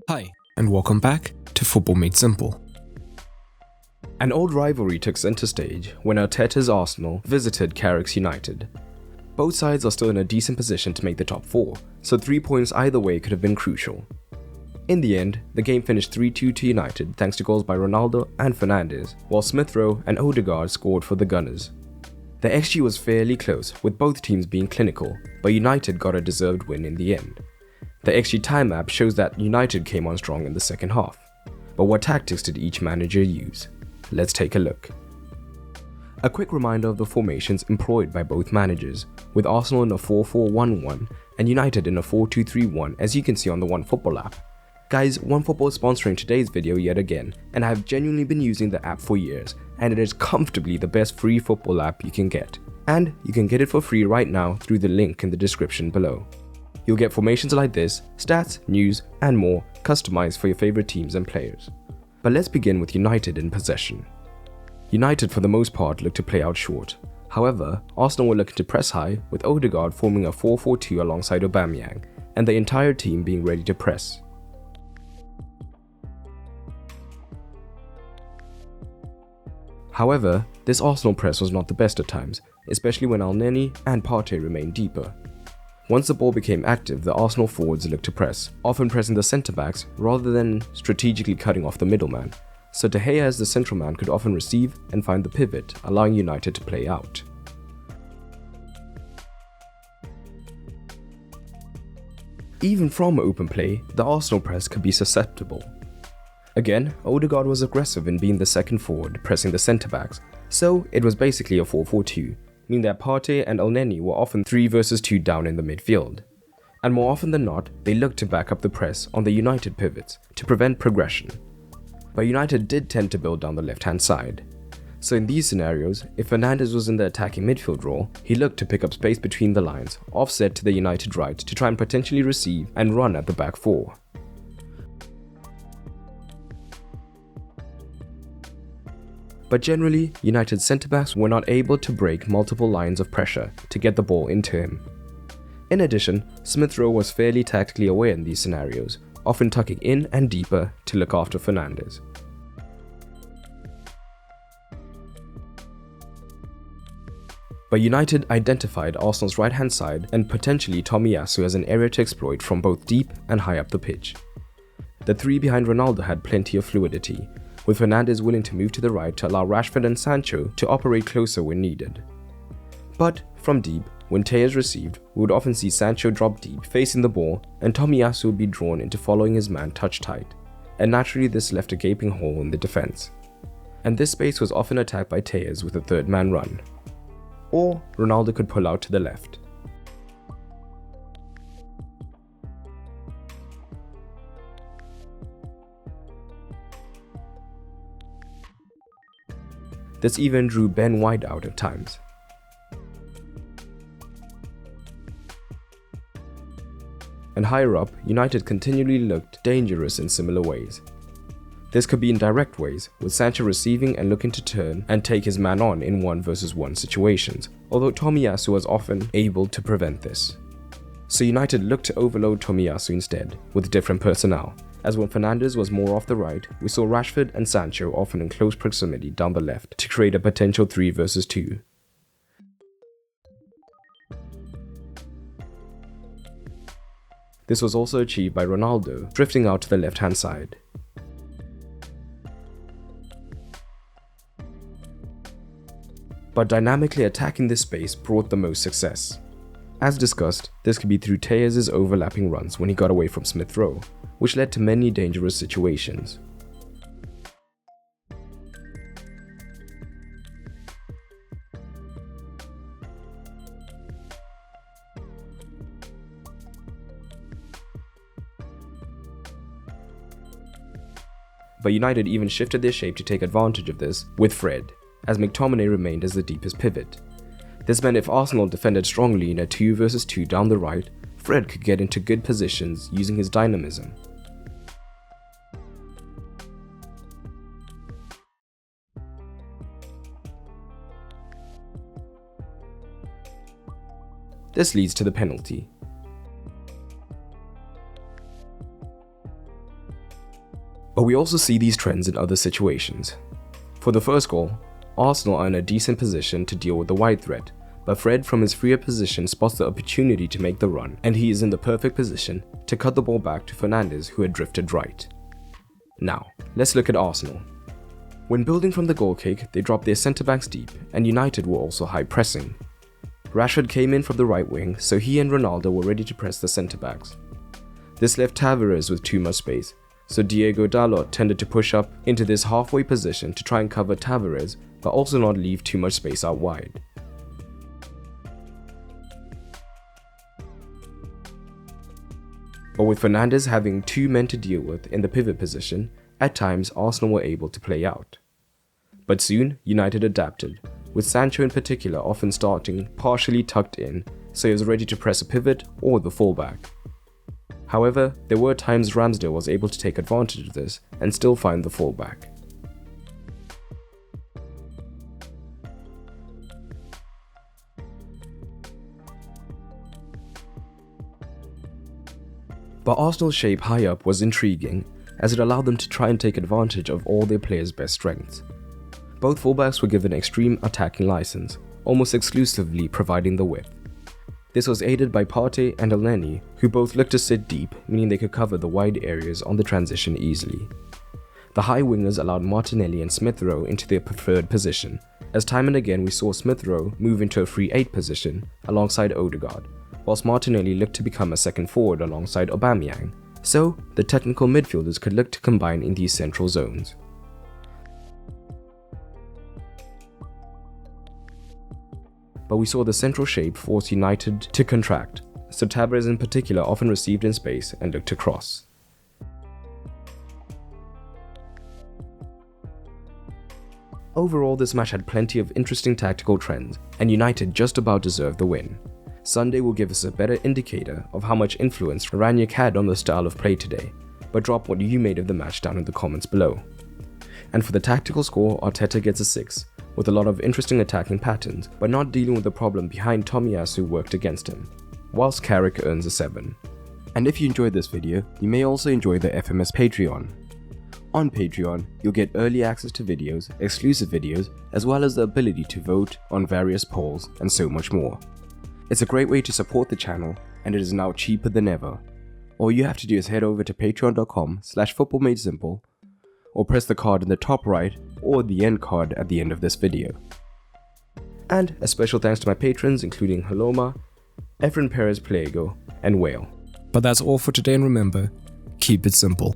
Hi, and welcome back to Football Made Simple. An old rivalry took centre stage when Arteta's Arsenal visited Carrick's United. Both sides are still in a decent position to make the top 4, so 3 points either way could have been crucial. In the end, the game finished 3-2 to United thanks to goals by Ronaldo and Fernandes, while Smith Rowe and Odegaard scored for the Gunners. The XG was fairly close, with both teams being clinical, but United got a deserved win in the end. The XG time app shows that United came on strong in the second half. But what tactics did each manager use? Let's take a look. A quick reminder of the formations employed by both managers, with Arsenal in a 4-4-1-1 and United in a 4-2-3-1 as you can see on the OneFootball app. Guys, OneFootball is sponsoring today's video yet again, and I have genuinely been using the app for years, and it is comfortably the best free football app you can get. And you can get it for free right now through the link in the description below. You'll get formations like this, stats, news, and more customized for your favorite teams and players. But let's begin with United in possession. United for the most part looked to play out short. However, Arsenal were looking to press high, with Odegaard forming a 4-4-2 alongside Aubameyang, and the entire team being ready to press. However, this Arsenal press was not the best at times, especially when Elneny and Partey remained deeper. Once the ball became active, the Arsenal forwards looked to press, often pressing the centre-backs rather than strategically cutting off the middleman, so De Gea as the central man could often receive and find the pivot, allowing United to play out. Even from open play, the Arsenal press could be susceptible. Again, Odegaard was aggressive in being the second forward, pressing the centre-backs, so it was basically a 4-4-2. Meaning that Partey and Elneny were often 3 versus 2 down in the midfield. And more often than not, they looked to back up the press on the United pivots to prevent progression. But United did tend to build down the left-hand side. So in these scenarios, if Fernandes was in the attacking midfield role, he looked to pick up space between the lines, offset to the United right to try and potentially receive and run at the back 4. But generally, United's centre-backs were not able to break multiple lines of pressure to get the ball into him. In addition, Smith Rowe was fairly tactically aware in these scenarios, often tucking in and deeper to look after Fernandes. But United identified Arsenal's right-hand side and potentially Tomiyasu as an area to exploit from both deep and high up the pitch. The 3 behind Ronaldo had plenty of fluidity, with Fernandes willing to move to the right to allow Rashford and Sancho to operate closer when needed. But from deep, when Tejas received, we would often see Sancho drop deep facing the ball and Tomiyasu would be drawn into following his man touch tight, and naturally this left a gaping hole in the defence. And this space was often attacked by Tejas with a third man run. Or Ronaldo could pull out to the left. This even drew Ben White out at times. And higher up, United continually looked dangerous in similar ways. This could be in direct ways, with Sancho receiving and looking to turn and take his man on in 1 versus 1 situations, although Tomiyasu was often able to prevent this. So United looked to overload Tomiyasu instead, with different personnel. As when Fernandes was more off the right, we saw Rashford and Sancho often in close proximity down the left to create a potential 3 versus 2. This was also achieved by Ronaldo, drifting out to the left-hand side. But dynamically attacking this space brought the most success. As discussed, this could be through Tejas' overlapping runs when he got away from Smith Rowe, which led to many dangerous situations. But United even shifted their shape to take advantage of this with Fred, as McTominay remained as the deepest pivot. This meant if Arsenal defended strongly in a 2 versus 2 down the right, Fred could get into good positions using his dynamism. This leads to the penalty. But we also see these trends in other situations. For the first goal, Arsenal are in a decent position to deal with the wide threat, but Fred from his freer position spots the opportunity to make the run, and he is in the perfect position to cut the ball back to Fernandes, who had drifted right. Now, let's look at Arsenal. When building from the goal kick, they dropped their centre-backs deep, and United were also high pressing. Rashford came in from the right wing, so he and Ronaldo were ready to press the centre-backs. This left Tavares with too much space, so Diego Dalot tended to push up into this halfway position to try and cover Tavares, but also not leave too much space out wide. But with Fernandes having two men to deal with in the pivot position, at times Arsenal were able to play out. But soon, United adapted, with Sancho in particular often starting partially tucked in, so he was ready to press a pivot or the fullback. However, there were times Ramsdale was able to take advantage of this and still find the fullback. But Arsenal's shape high up was intriguing, as it allowed them to try and take advantage of all their players' best strengths. Both fullbacks were given extreme attacking license, almost exclusively providing the width. This was aided by Partey and Elneny, who both looked to sit deep, meaning they could cover the wide areas on the transition easily. The high wingers allowed Martinelli and Smith Rowe into their preferred position, as time and again we saw Smith Rowe move into a free 8 position alongside Odegaard, whilst Martinelli looked to become a second forward alongside Aubameyang, so the technical midfielders could look to combine in these central zones. But we saw the central shape force United to contract, so Tavares in particular often received in space and looked to cross. Overall, this match had plenty of interesting tactical trends, and United just about deserved the win. Sunday will give us a better indicator of how much influence Ranić had on the style of play today, but drop what you made of the match down in the comments below. And for the tactical score, Arteta gets a 6, with a lot of interesting attacking patterns, but not dealing with the problem behind Tomiyasu worked against him, whilst Carrick earns a 7. And if you enjoyed this video, you may also enjoy the FMS Patreon. On Patreon, you'll get early access to videos, exclusive videos, as well as the ability to vote on various polls, and so much more. It's a great way to support the channel, and it is now cheaper than ever. All you have to do is head over to patreon.com/footballmadesimple, or press the card in the top right or the end card at the end of this video. And a special thanks to my patrons including Haloma, Efren Perez Pliego, and Whale. But that's all for today, and remember, keep it simple.